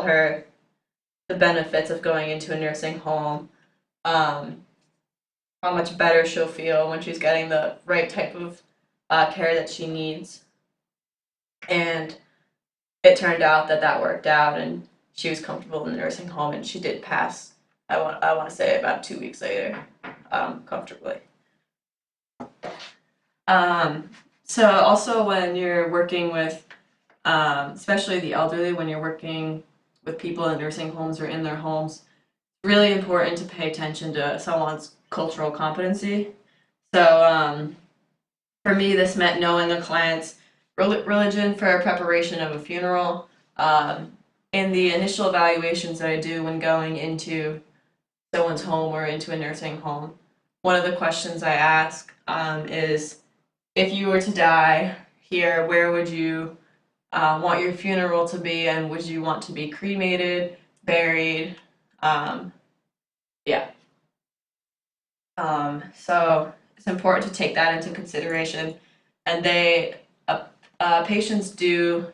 her the benefits of going into a nursing home, how much better she'll feel when she's getting the right type of care that she needs. And it turned out that that worked out, and she was comfortable in the nursing home, and she did pass. I want to say about 2 weeks later, comfortably. So also when you're working with, especially the elderly, when you're working with people in nursing homes or in their homes, it's really important to pay attention to someone's cultural competency. So for me, this meant knowing a client's religion for preparation of a funeral. In the initial evaluations that I do when going into someone's home or into a nursing home, one of the questions I ask is, if you were to die here, where would you want your funeral to be, and would you want to be cremated, buried? Yeah. So it's important to take that into consideration, and patients do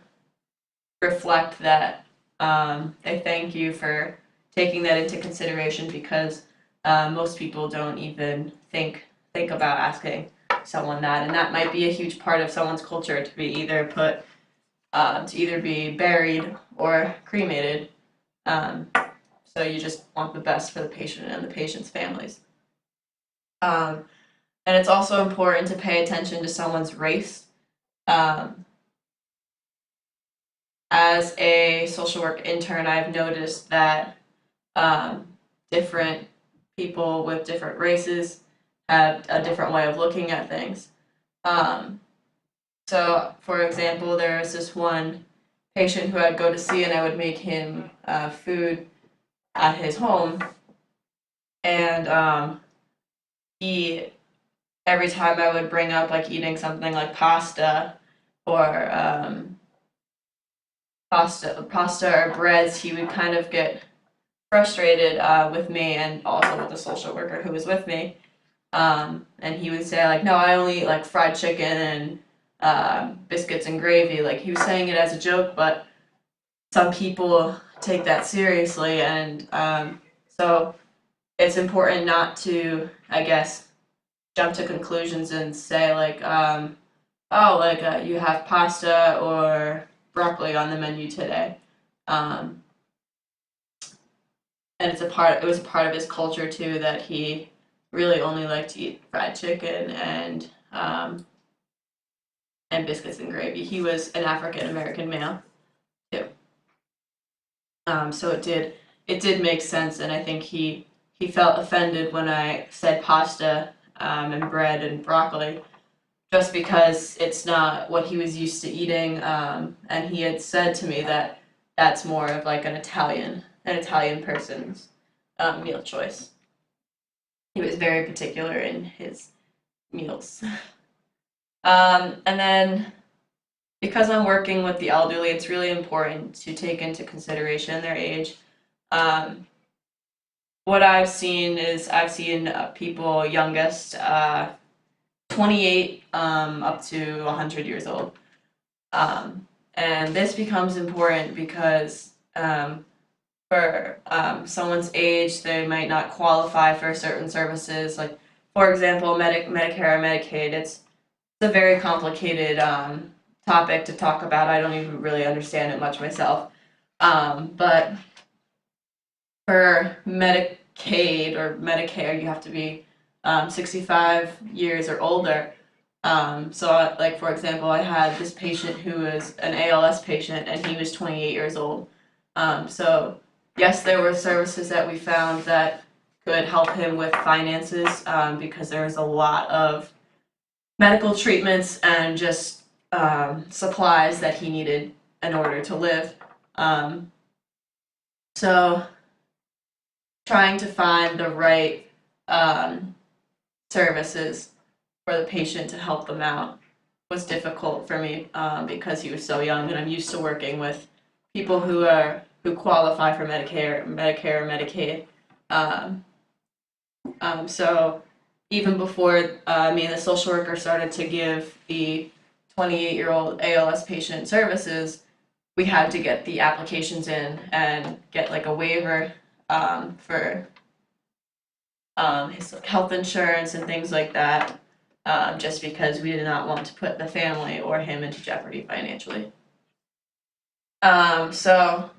reflect that. They thank you for taking that into consideration, because most people don't even think about asking someone that, and that might be a huge part of someone's culture, to be either be buried or cremated. So you just want the best for the patient and the patient's families. And it's also important to pay attention to someone's race. As a social work intern, I've noticed that different people with different races have a different way of looking at things. So, for example, there was this one patient who I'd go to see, and I would make him food at his home, and every time I would bring up like eating something like pasta or pasta or breads, he would kind of get frustrated with me, and also with the social worker who was with me. And he would say like, no, I only eat like fried chicken and biscuits and gravy. Like, he was saying it as a joke, but some people take that seriously, and so it's important not to, I guess, jump to conclusions and say like, you have pasta or broccoli on the menu today. And it was a part of his culture too, that he really only liked to eat fried chicken and biscuits and gravy. He was an African American male too. So it did make sense, and I think he felt offended when I said pasta and bread and broccoli, just because it's not what he was used to eating, and he had said to me that that's more of like an Italian person's meal choice. He was very particular in his meals. And then, because I'm working with the elderly, it's really important to take into consideration their age. What I've seen people youngest 28 up to 100 years old. And this becomes important because for someone's age, they might not qualify for certain services. Like, for example, Medicare or Medicaid. It's a very complicated topic to talk about. I don't even really understand it much myself. But for Medicaid or Medicare, you have to be 65 years or older. So, like, for example, I had this patient who was an ALS patient, and he was 28 years old. So, yes, there were services that we found that could help him with finances, because there was a lot of medical treatments and just supplies that he needed in order to live. So, trying to find the right services for the patient to help them out was difficult for me, because he was so young, and I'm used to working with people who qualify for Medicare or Medicaid. So even before me and the social worker started to give the 28-year-old ALS patient services, we had to get the applications in and get like a waiver for his health insurance and things like that, just because we did not want to put the family or him into jeopardy financially. So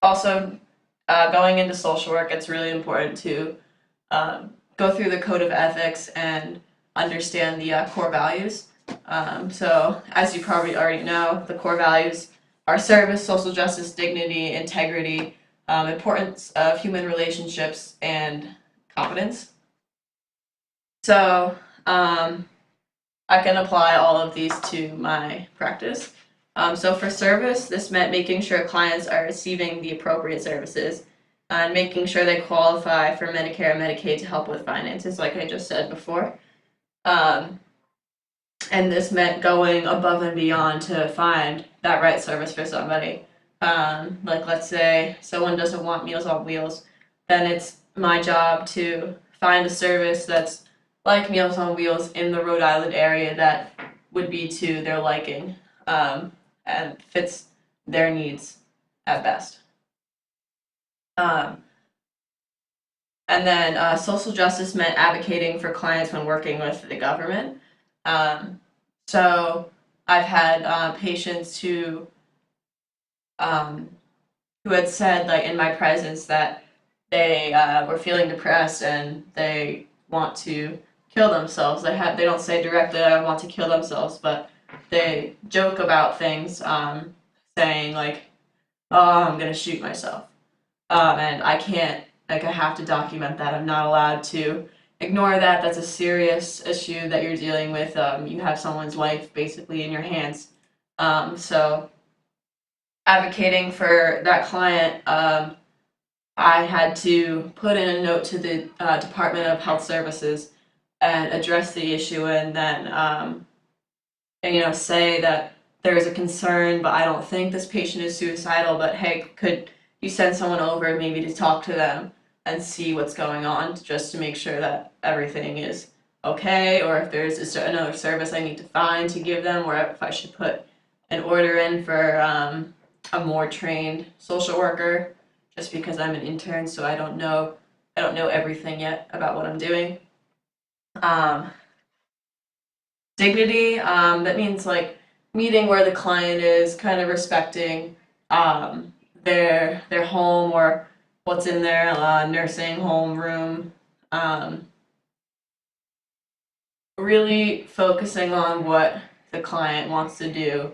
also going into social work, it's really important to go through the code of ethics and understand the core values. So as you probably already know, the core values are service, social justice, dignity, integrity, importance of human relationships, and competence. So I can apply all of these to my practice. So for service, this meant making sure clients are receiving the appropriate services and making sure they qualify for Medicare and Medicaid to help with finances, like I just said before. And this meant going above and beyond to find that right service for somebody. Like let's say someone doesn't want Meals on Wheels, then it's my job to find a service that's like Meals on Wheels in the Rhode Island area that would be to their liking and fits their needs at best. And then social justice meant advocating for clients when working with the government. So I've had patients who had said, like in my presence, that they were feeling depressed and they want to kill themselves. They don't say directly, "I want to kill themselves," but they joke about things, saying like, "Oh, I'm gonna shoot myself," and I can't. Like, I have to document that. I'm not allowed to ignore that. That's a serious issue that you're dealing with. You have someone's life basically in your hands. So advocating for that client, I had to put in a note to the Department of Health Services and address the issue, and then and say that there is a concern, but I don't think this patient is suicidal. But hey, could you send someone over maybe to talk to them and see what's going on, just to make sure that everything is okay, or if there's another service I need to find to give them, or if I should put an order in for a more trained social worker, just because I'm an intern, so I don't know everything yet about what I'm doing. Dignity, that means like meeting where the client is, kind of respecting their home or what's in their nursing home room. Really focusing on what the client wants to do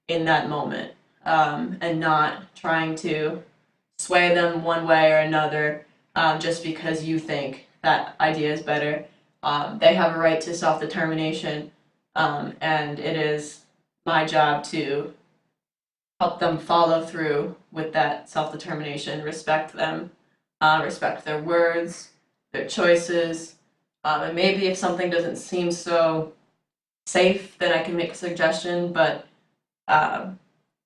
in that moment, and not trying to sway them one way or another, just because you think that idea is better. They have a right to self-determination, and it is my job to help them follow through with that self-determination, respect them, respect their words, their choices, and maybe if something doesn't seem so safe, then I can make a suggestion, but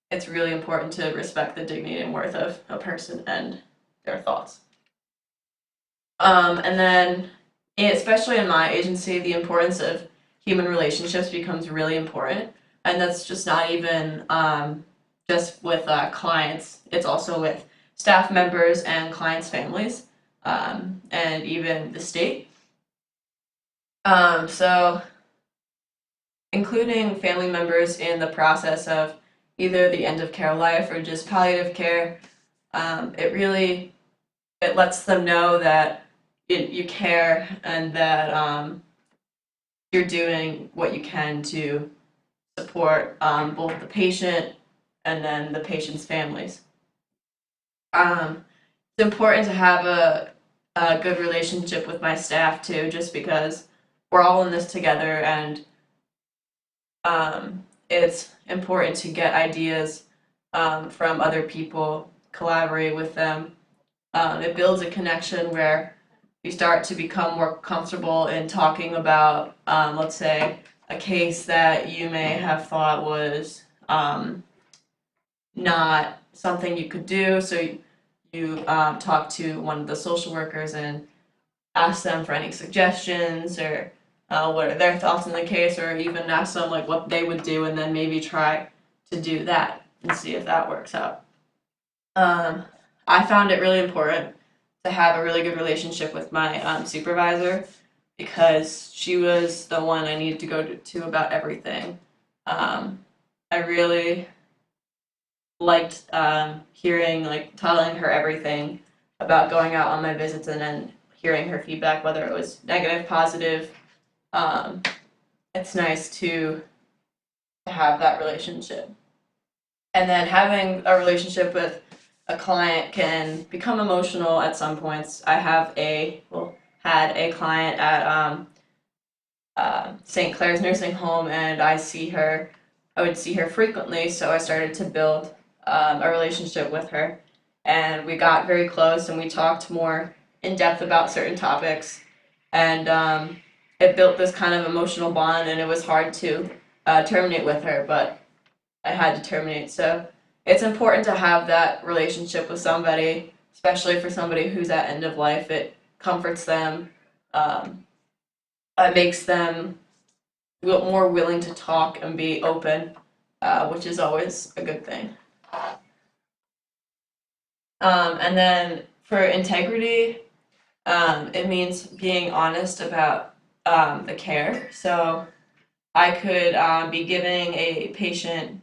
it's really important to respect the dignity and worth of a person and their thoughts. And then, especially in my agency, the importance of human relationships becomes really important. And that's just not even just with clients, it's also with staff members and clients' families, and even the state. So including family members in the process of either the end of care life or just palliative care, it lets them know that you care and that you're doing what you can to support both the patient and then the patient's families. It's important to have a good relationship with my staff too, just because we're all in this together, and it's important to get ideas from other people, collaborate with them. It builds a connection where you start to become more comfortable in talking about, let's say, a case that you may have thought was not something you could do. So you talk to one of the social workers and ask them for any suggestions, or what are their thoughts on the case, or even ask them like what they would do, and then maybe try to do that. and see if that works out. I found it really important to have a really good relationship with my supervisor because she was the one I needed to go to about everything. I really liked hearing, like, telling her everything about going out on my visits and then hearing her feedback, whether it was negative, positive. Um, it's nice to have that relationship. And then having a relationship with a client can become emotional at some points. I had a client at St. Clair's nursing home, and I would see her frequently, so I started to build a relationship with her, and we got very close, and we talked more in depth about certain topics, and it built this kind of emotional bond, and it was hard to terminate with her, but I had to terminate. So it's important to have that relationship with somebody, especially for somebody who's at end of life. It comforts them. It makes them more willing to talk and be open, which is always a good thing. And then for integrity, it means being honest about the care. So I could be giving a patient,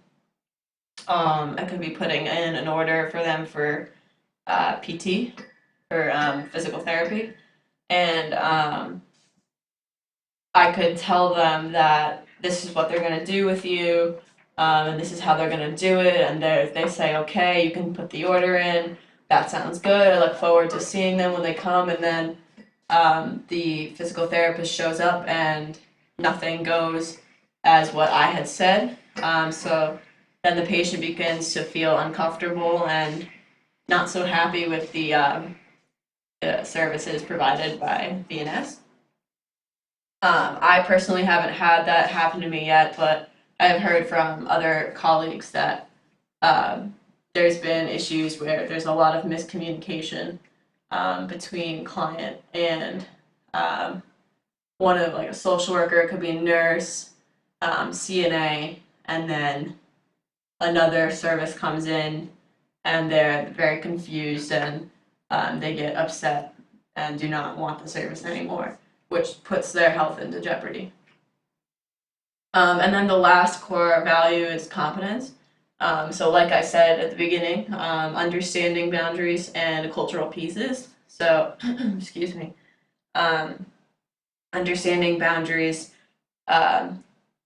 I could be putting in an order for them for PT, for physical therapy, and I could tell them that this is what they're going to do with you, and this is how they're going to do it, and they say, okay, you can put the order in, that sounds good, I look forward to seeing them when they come, and then the physical therapist shows up and nothing goes as what I had said, so then the patient begins to feel uncomfortable and not so happy with the services provided by VNS. I personally haven't had that happen to me yet, but I've heard from other colleagues that there's been issues where there's a lot of miscommunication between client and one of, like, a social worker, it could be a nurse, CNA, and then another service comes in and they're very confused and they get upset and do not want the service anymore, which puts their health into jeopardy. And then the last core value is competence. So like I said at the beginning, understanding boundaries and cultural pieces. So, excuse me, understanding boundaries,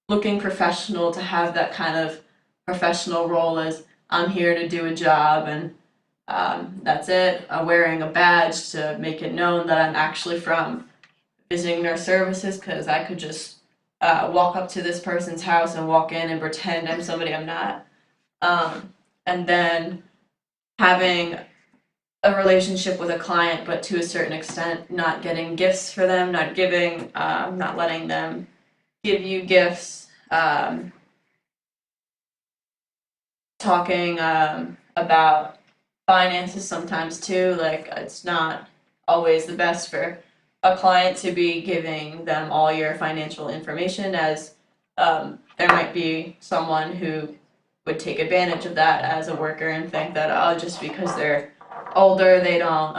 looking professional, to have that kind of professional role as I'm here to do a job and that's it. Wearing a badge to make it known that I'm actually from visiting nurse services, because I could just walk up to this person's house and walk in and pretend I'm somebody I'm not. And then having a relationship with a client, but to a certain extent, not getting gifts for them, not letting them give you gifts, talking about finances sometimes too. Like, it's not always the best for a client to be giving them all your financial information, as there might be someone who would take advantage of that as a worker and think that, oh, just because they're older, they don't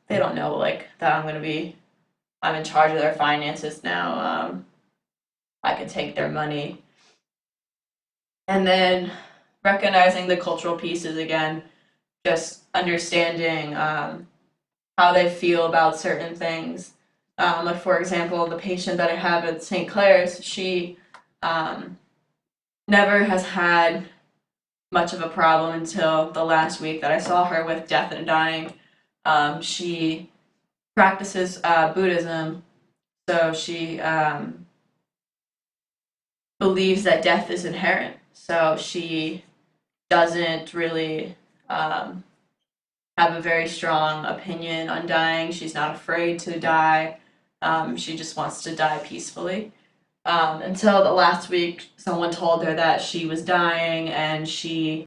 know, like, that I'm in charge of their finances now. I can take their money. And then recognizing the cultural pieces again, just understanding how they feel about certain things. Like, for example, the patient that I have at St. Clair's, she never has had much of a problem until the last week that I saw her with death and dying. She practices Buddhism, so she believes that death is inherent. So she doesn't really have a very strong opinion on dying. She's not afraid to die. She just wants to die peacefully. Until the last week, someone told her that she was dying, and she